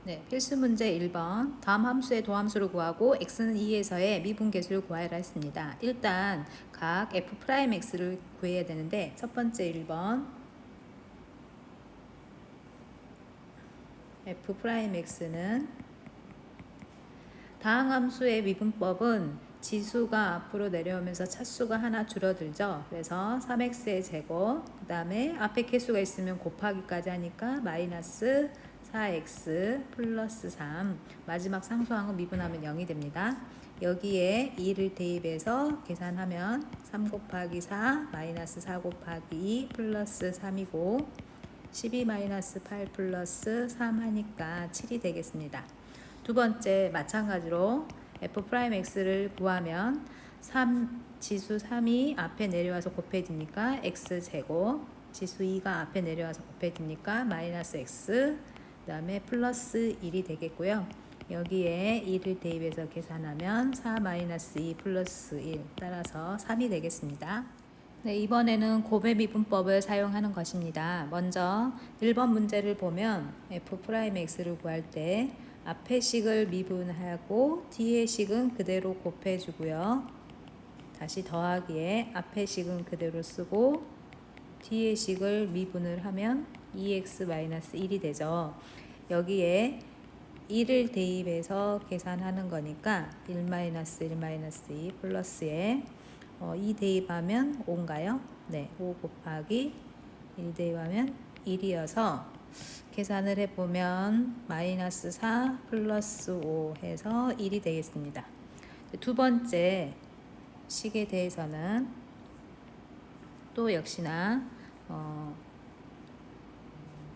네, 필수 문제 1번. 다음 함수의 도함수를 구하고 x는 2에서의 미분계수를 구하라 했습니다. 일단 각 f'x를 구해야 되는데 첫 번째 1번 f'x는 다항 함수의 미분법은 지수가 앞으로 내려오면서 차수가 하나 줄어들죠. 그래서 3x의 제곱, 그 다음에 앞에 개수가 있으면 곱하기까지 하니까 마이너스 4x 플러스 3, 마지막 상수항은 미분하면 0이 됩니다. 여기에 2를 대입해서 계산하면 3 곱하기 4 마이너스 4 곱하기 2 플러스 3이고 12 마이너스 8 플러스 3 하니까 7이 되겠습니다. 두 번째 마찬가지로 f'x를 구하면 3 지수 3이 앞에 내려와서 곱해지니까 x제곱, 지수 2가 앞에 내려와서 곱해지니까 마이너스 x, 그 다음에 플러스 1이 되겠고요. 여기에 2를 대입해서 계산하면 4 마이너스 2 플러스 1, 따라서 3이 되겠습니다. 네, 이번에는 곱의 미분법을 사용하는 것입니다. 먼저 1번 문제를 보면 f'x를 구할 때 앞의 식을 미분하고 뒤의 식은 그대로 곱해주고요. 다시 더하기에 앞의 식은 그대로 쓰고 뒤의 식을 미분을 하면 2x-1이 되죠. 여기에 2를 대입해서 계산하는 거니까 1-1-2 플러스에 2 대입하면 5인가요? 네, 5 곱하기 1 대입하면 1이어서 계산을 해보면 마이너스 4 플러스 5 해서 1이 되겠습니다. 두 번째 식에 대해서는 또 역시나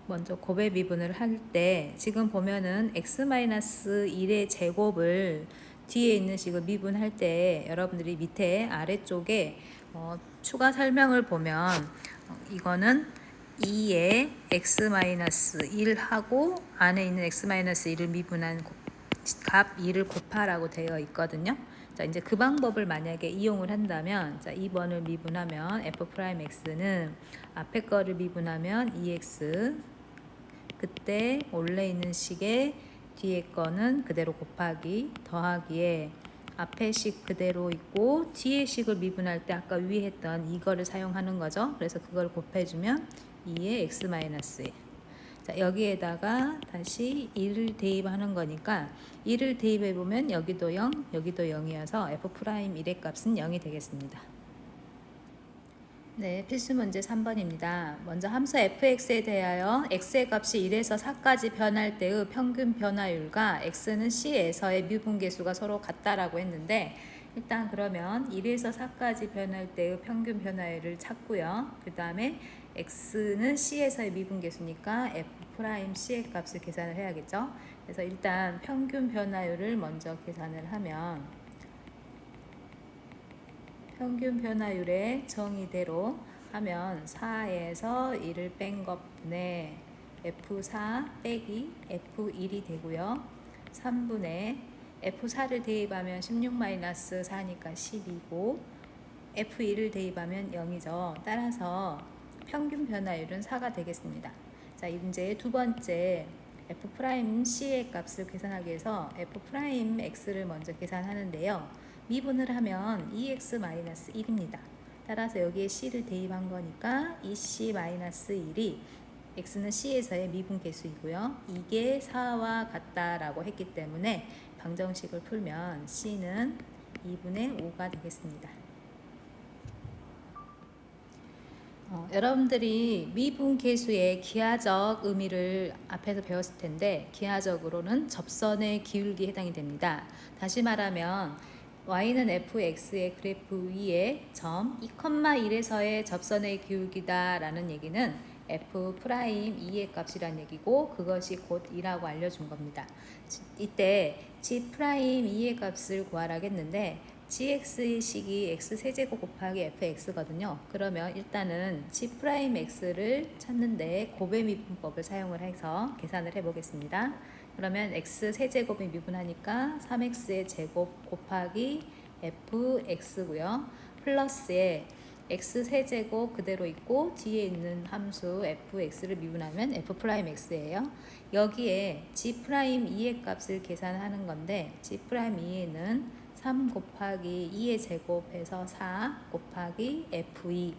먼저 곱의 미분을 할 때 지금 보면은 x-1의 제곱을 뒤에 있는 식을 미분할 때 여러분들이 밑에 아래쪽에 추가 설명을 보면 이거는 2에 x-1하고 안에 있는 x-1을 미분한 값 2를 곱하라고 되어 있거든요. 자, 이제 그 방법을 만약에 이용을 한다면, 자, 2번을 미분하면 f'x는 앞에 거를 미분하면 2x, 그때 원래 있는 식에 뒤에 거는 그대로 곱하기 더하기에 앞에 식 그대로 있고 뒤에 식을 미분할 때 아까 위에 했던 이거를 사용하는 거죠. 그래서 그걸 곱해주면 2의 x-1. 자, 여기에다가 다시 2를 대입하는 거니까 2를 대입해보면 여기도 0, 여기도 0이어서 f'1의 값은 0이 되겠습니다. 네, 필수 문제 3번입니다. 먼저 함수 fx에 대하여 x의 값이 1에서 4까지 변할 때의 평균 변화율과 x는 c에서의 미분계수가 서로 같다라고 했는데 일단 그러면 1에서 4까지 변할 때의 평균 변화율을 찾고요. 그 다음에 x는 c에서의 미분계수니까 f'c의 값을 계산을 해야겠죠. 그래서 일단 평균 변화율을 먼저 계산을 하면 평균 변화율의 정의대로 하면 4에서 1을 뺀 것분의 F4 빼기 F1이 되고요. 3분의 F4를 대입하면 16-4니까 10이고 F1을 대입하면 0이죠. 따라서 평균 변화율은 4가 되겠습니다. 자, 이제 두 번째 F'C의 값을 계산하기 위해서 F'X를 먼저 계산하는데요. 미분을 하면 2x-1입니다. 따라서 여기에 c를 대입한 거니까 2c-1이 x는 c에서의 미분계수이고요. 이게 4와 같다라고 했기 때문에 방정식을 풀면 c는 2분의 5가 되겠습니다. 여러분들이 미분계수의 기하적 의미를 앞에서 배웠을 텐데 기하적으로는 접선의 기울기에 해당이 됩니다. 다시 말하면 y는 fx의 그래프 위에 점 2,1에서의 접선의 기울기다 라는 얘기는 f'2의 값이란 얘기고 그것이 곧 2라고 알려준 겁니다. 이때 g'2의 값을 구하라겠는데 gx의 식이 x세제곱 곱하기 fx거든요. 그러면 일단은 g'x를 찾는데 곱의 미분법을 사용을 해서 계산을 해보겠습니다. 그러면 x세제곱이 미분하니까 3x의 제곱 곱하기 fx고요. 플러스에 x 세제곱 그대로 있고 뒤에 있는 함수 fx를 미분하면 f'x예요. 여기에 g'2의 값을 계산하는 건데 g'2는 3 곱하기 2의 제곱해서 4 곱하기 f2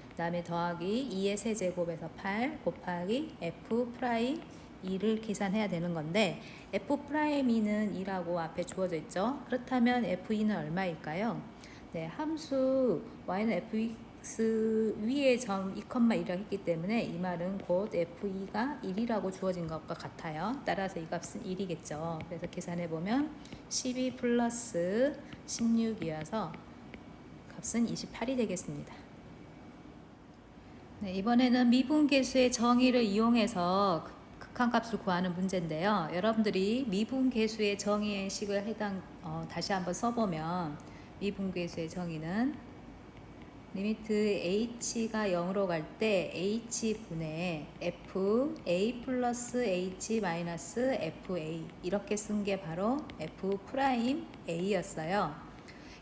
그 다음에 더하기 2의 세제곱에서 8 곱하기 f'2를 계산해야 되는 건데 f'2는 2라고 앞에 주어져 있죠. 그렇다면 f2는 얼마일까요? 네, 함수 y는 fx 위에 점 2,1이라고 했기 때문에 이 말은 곧 f2가 1이라고 주어진 것과 같아요. 따라서 이 값은 1이겠죠. 그래서 계산해보면 12 플러스 16이어서 값은 28이 되겠습니다. 네, 이번에는 미분계수의 정의를 이용해서 극한값을 구하는 문제인데요. 여러분들이 미분계수의 정의의 식을 다시 한번 써보면 미분계수의 정의는 리미트 h가 0으로 갈 때 h분의 fa 플러스 h 마이너스 fa 이렇게 쓴 게 바로 f'a였어요.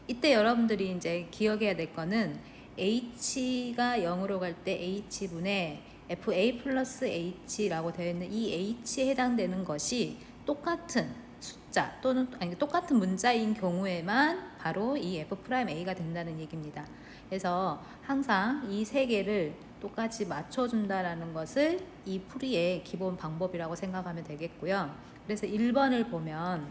이때 여러분들이 이제 기억해야 될 거는 h가 0으로 갈 때 h분의 fa 플러스 h라고 되어 있는 이 h에 해당되는 것이 똑같은 숫자 또는 똑같은 문자인 경우에만 바로 이 f'a가 된다는 얘기입니다. 그래서 항상 이 세 개를 똑같이 맞춰준다라는 것을 이 풀이의 기본 방법이라고 생각하면 되겠고요. 그래서 1번을 보면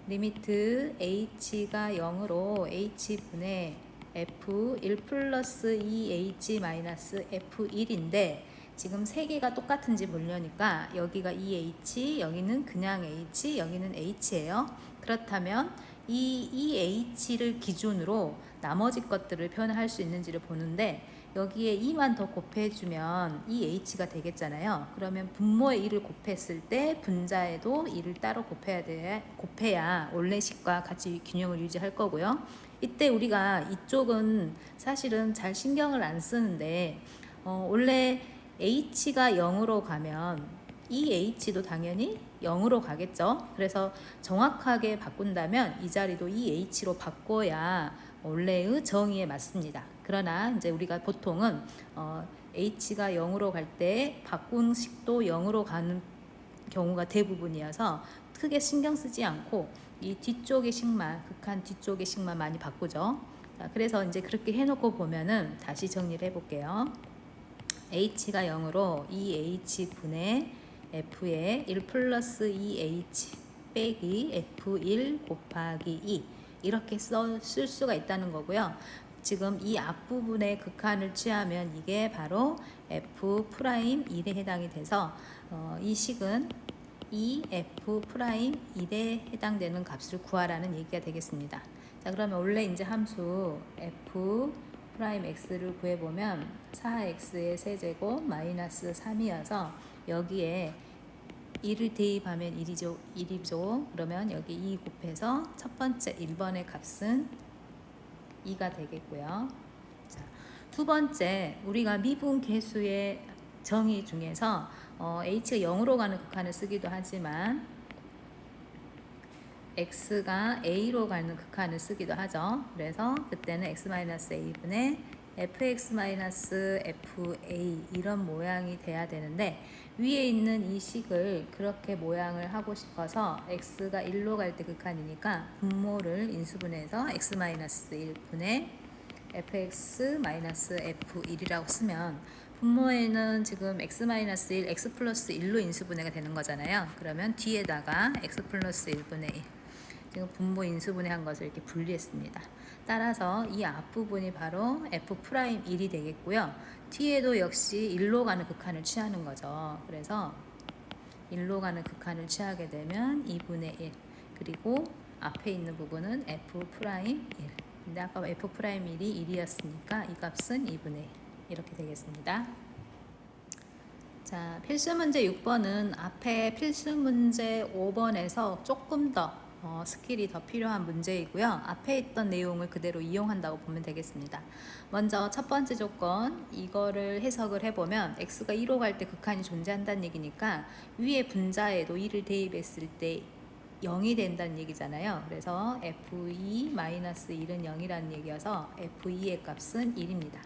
리미트 h가 0으로 h분의 f1 플러스 2h 마이너스 f1인데 지금 세 개가 똑같은지 보려니까 여기가 2h, 여기는 그냥 h, 여기는 h예요. 그렇다면 이 h를 기준으로 나머지 것들을 표현할 수 있는지를 보는데 여기에 2만 더 곱해주면 이 h가 되겠잖아요. 그러면 분모의 2를 곱했을 때 분자에도 2를 따로 곱해야 원래 식과 같이 균형을 유지할 거고요. 이때 우리가 이쪽은 사실은 잘 신경을 안 쓰는데 원래 h가 0으로 가면 이 h도 당연히 0으로 가겠죠. 그래서 정확하게 바꾼다면 이 자리도 이 h로 바꿔야 원래의 정의에 맞습니다. 그러나 이제 우리가 보통은 h가 0으로 갈 때 바꾼 식도 0으로 가는 경우가 대부분이어서 크게 신경 쓰지 않고 이 뒤쪽의 식만, 극한 뒤쪽의 식만 많이 바꾸죠. 자, 그래서 이제 그렇게 해놓고 보면은 다시 정리를 해볼게요. h가 0으로 2h분의 f의 1 플러스 2h 빼기 f1 곱하기 2 이렇게 쓸 수가 있다는 거고요. 지금 이 앞부분의 극한을 취하면 이게 바로 f'1에 해당이 돼서 이 식은 이 f'1에 해당되는 값을 구하라는 얘기가 되겠습니다. 자, 그러면 원래 이제 함수 f'x를 구해보면 4x의 세제곱 마이너스 3이어서 여기에 2를 대입하면 1이죠. 그러면 여기 2 곱해서 첫 번째 1번의 값은 2가 되겠고요. 자, 두 번째 우리가 미분 계수의 정의 중에서 h가 0으로 가는 극한을 쓰기도 하지만 x가 a로 가는 극한을 쓰기도 하죠. 그래서 그때는 x-a분의 fx-fa 이런 모양이 돼야 되는데 위에 있는 이 식을 그렇게 모양을 하고 싶어서 x가 1로 갈 때 극한이니까 분모를 인수분해서 x-1분의 fx-f1이라고 쓰면 분모에는 지금 x-1, x 플러스 1로 인수분해가 되는 거잖아요. 그러면 뒤에다가 x 플러스 1분의 1 지금 분모 인수분해한 것을 이렇게 분리했습니다. 따라서 이 앞부분이 바로 f'1이 되겠고요. 뒤에도 역시 1로 가는 극한을 취하는 거죠. 그래서 1로 가는 극한을 취하게 되면 2분의 1 그리고 앞에 있는 부분은 f'1 근데 아까 f'1이 1이었으니까 이 값은 2분의 1 이렇게 되겠습니다. 자, 필수문제 6번은 앞에 필수문제 5번에서 조금 더 스킬이 더 필요한 문제이고요. 앞에 있던 내용을 그대로 이용한다고 보면 되겠습니다. 먼저 첫 번째 조건 이거를 해석을 해보면 x가 1로 갈 때 극한이 존재한다는 얘기니까 위에 분자에도 1을 대입했을 때 0이 된다는 얘기잖아요. 그래서 f2-1은 0이라는 얘기여서 f2의 값은 1입니다.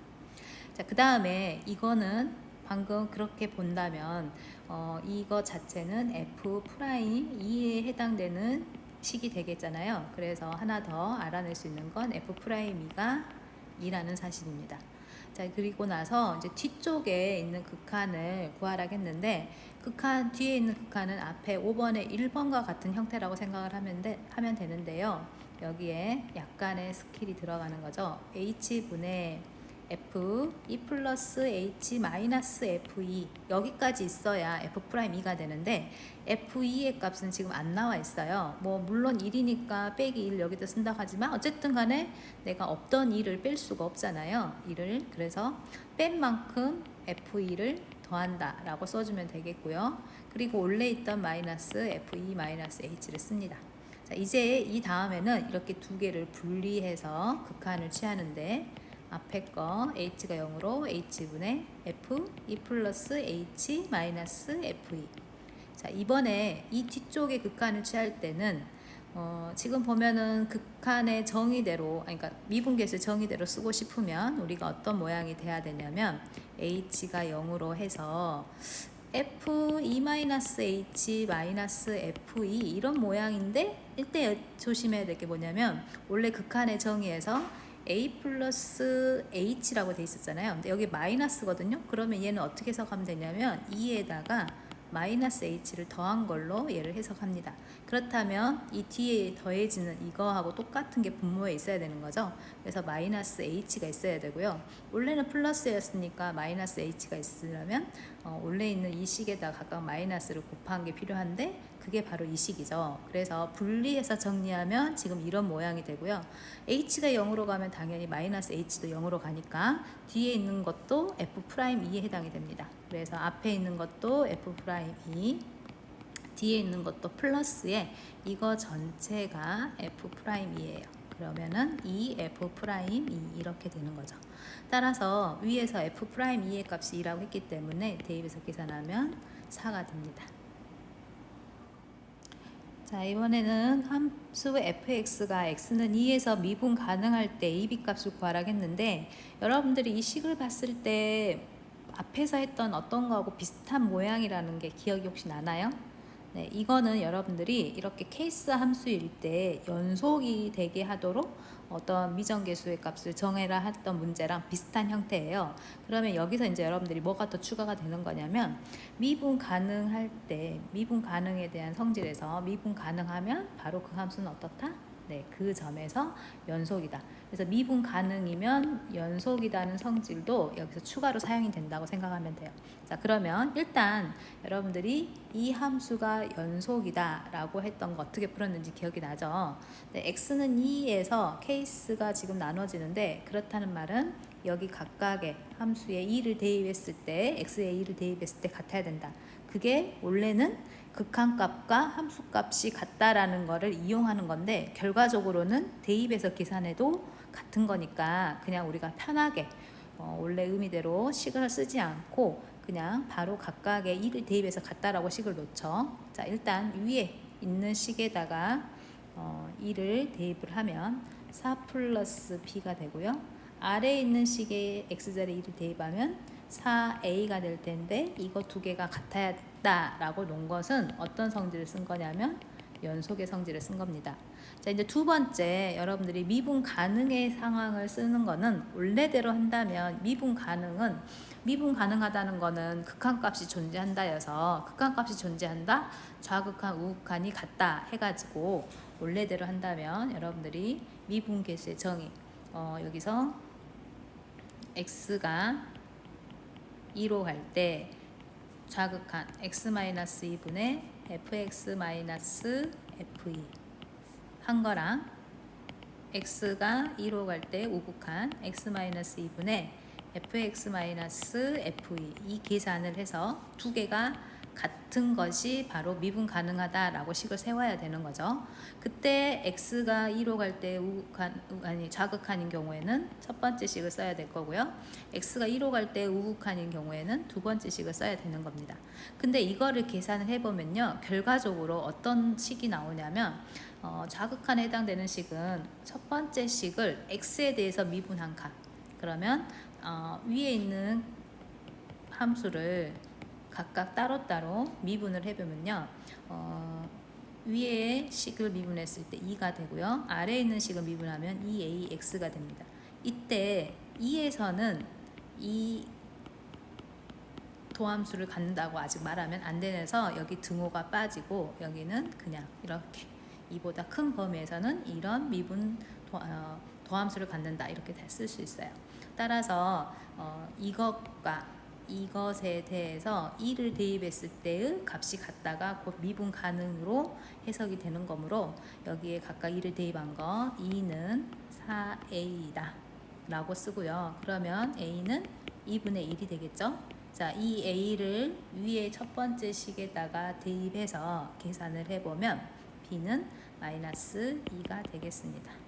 자, 그 다음에 이거는 방금 그렇게 본다면 이거 자체는 F 프라임 2에 해당되는 식이 되겠잖아요. 그래서 하나 더 알아낼 수 있는 건 F 프라임 2가 2라는 사실입니다. 자, 그리고 나서 이제 뒤쪽에 있는 극한을 구하라 했는데, 극한 뒤에 있는 극한은 앞에 5번의 1번과 같은 형태라고 생각을 하면 되는데요. 여기에 약간의 스킬이 들어가는 거죠. h분의 f 2 플러스 h 마이너스 f2 여기까지 있어야 f 프라임 2가 되는데, f2의 값은 지금 안 나와 있어요. 뭐 물론 1이니까 빼기 1 여기다 쓴다고 하지만 어쨌든 간에 내가 없던 2를 뺄 수가 없잖아요. 2를. 그래서 뺀 만큼 f2를 더한다 라고 써주면 되겠고요. 그리고 원래 있던 마이너스 f2 마이너스 h를 씁니다. 자, 이제 이 다음에는 이렇게 두 개를 분리해서 극한을 취하는데, 앞에 거 h가 0으로 h분의 f 2 플러스 h 마이너스 f2. 자, 이번에 이 뒤쪽에 극한을 취할 때는 지금 보면은 극한의 정의대로, 그러니까 미분계수 정의대로 쓰고 싶으면 우리가 어떤 모양이 돼야 되냐면, h가 0으로 해서 f2-h f2 이런 모양인데, 이때 조심해야 될 게 뭐냐면, 원래 극한의 정의에서 a 플러스 h라고 돼 있었잖아요. 근데 여기 마이너스거든요. 그러면 얘는 어떻게 해석하면 되냐면 2에다가 마이너스 h를 더한 걸로 얘를 해석합니다. 그렇다면 이 뒤에 더해지는 이거하고 똑같은 게 분모에 있어야 되는 거죠. 그래서 마이너스 h가 있어야 되고요. 원래는 플러스였으니까 마이너스 h가 있으려면 원래 있는 이 식에다 각각 마이너스를 곱한 게 필요한데, 그게 바로 이 식이죠. 그래서 분리해서 정리하면 지금 이런 모양이 되고요. h가 0으로 가면 당연히 마이너스 h도 0으로 가니까 뒤에 있는 것도 f'2에 해당이 됩니다. 그래서 앞에 있는 것도 f'2, 뒤에 있는 것도 플러스에 이거 전체가 f'2예요. 그러면은 이 f'2 이렇게 되는 거죠. 따라서 위에서 f'2의 값이 2라고 했기 때문에 대입해서 계산하면 4가 됩니다. 자, 이번에는 함수 fx가 x는 2에서 미분 가능할 때 a, b 값을 구하라고 했는데, 여러분들이 이 식을 봤을 때 앞에서 했던 어떤 거하고 비슷한 모양이라는 게 기억이 혹시 나나요? 네, 이거는 여러분들이 이렇게 케이스 함수일 때 연속이 되게 하도록 어떤 미정계수의 값을 정해라 했던 문제랑 비슷한 형태예요. 그러면 여기서 이제 여러분들이 뭐가 더 추가가 되는 거냐면, 미분 가능할 때 미분 가능에 대한 성질에서 미분 가능하면 바로 그 함수는 어떻다? 네, 그 점에서 연속이다. 그래서 미분 가능이면 연속이라는 성질도 여기서 추가로 사용이 된다고 생각하면 돼요. 자, 그러면 일단 여러분들이 이 함수가 연속이다 라고 했던 거 어떻게 풀었는지 기억이 나죠? 네, x는 2에서 케이스가 지금 나눠지는데, 그렇다는 말은 여기 각각의 함수에 2를 대입했을 때, x에 2를 대입했을 때 같아야 된다. 그게 원래는 극한값과 함수값이 같다라는 거를 이용하는 건데, 결과적으로는 대입해서 계산해도 같은 거니까 그냥 우리가 편하게 원래 의미대로 식을 쓰지 않고 그냥 바로 각각의 2를 대입해서 같다라고 식을 놓죠. 자, 일단 위에 있는 식에다가 2를 대입을 하면 4 플러스 b가 되고요. 아래에 있는 식에 x자리에 2를 대입하면 4a가 될 텐데, 이거 두 개가 같아야 다라고 놓은 것은 어떤 성질을 쓴 거냐면 연속의 성질을 쓴 겁니다. 자, 이제 두 번째, 여러분들이 미분 가능의 상황을 쓰는 거는 원래대로 한다면 미분 가능하다는 거는 극한값이 존재한다여서, 극한값이 존재한다, 좌극한 우극한이 같다 해가지고 원래대로 한다면 여러분들이 미분계수의 정의, 여기서 x가 2로 갈 때 좌극한 x-2분의 fx-f2 한 거랑, x가 2로 갈 때 우극한 x-2분의 fx-f2 이 계산을 해서 두 개가 같은 것이 바로 미분 가능하다라고 식을 세워야 되는 거죠. 그때 x가 2로 갈 때 좌극한인 경우에는 첫 번째 식을 써야 될 거고요. x가 2로 갈 때 우극한인 경우에는 두 번째 식을 써야 되는 겁니다. 근데 이거를 계산을 해보면요, 결과적으로 어떤 식이 나오냐면, 좌극한에 해당되는 식은 첫 번째 식을 x에 대해서 미분한 값, 그러면 위에 있는 함수를 각각 따로따로 미분을 해보면요. 위에 식을 미분했을 때 2가 되고요. 아래에 있는 식을 미분하면 2ax가 됩니다. 이때 2에서는 이 도함수를 갖는다고 아직 말하면 안 되면서 여기 등호가 빠지고 여기는 그냥 이렇게 이보다 큰 범위에서는 이런 미분 도함수를 갖는다 이렇게 쓸 수 있어요. 따라서 이것에 대해서 2를 대입했을 때의 값이 같다가 곧 미분 가능으로 해석이 되는 거므로 여기에 각각 2를 대입한 거 2는 4a이다 라고 쓰고요. 그러면 a는 2분의 1이 되겠죠. 자, 이 a를 위에 첫 번째 식에다가 대입해서 계산을 해보면 b는 마이너스 2가 되겠습니다.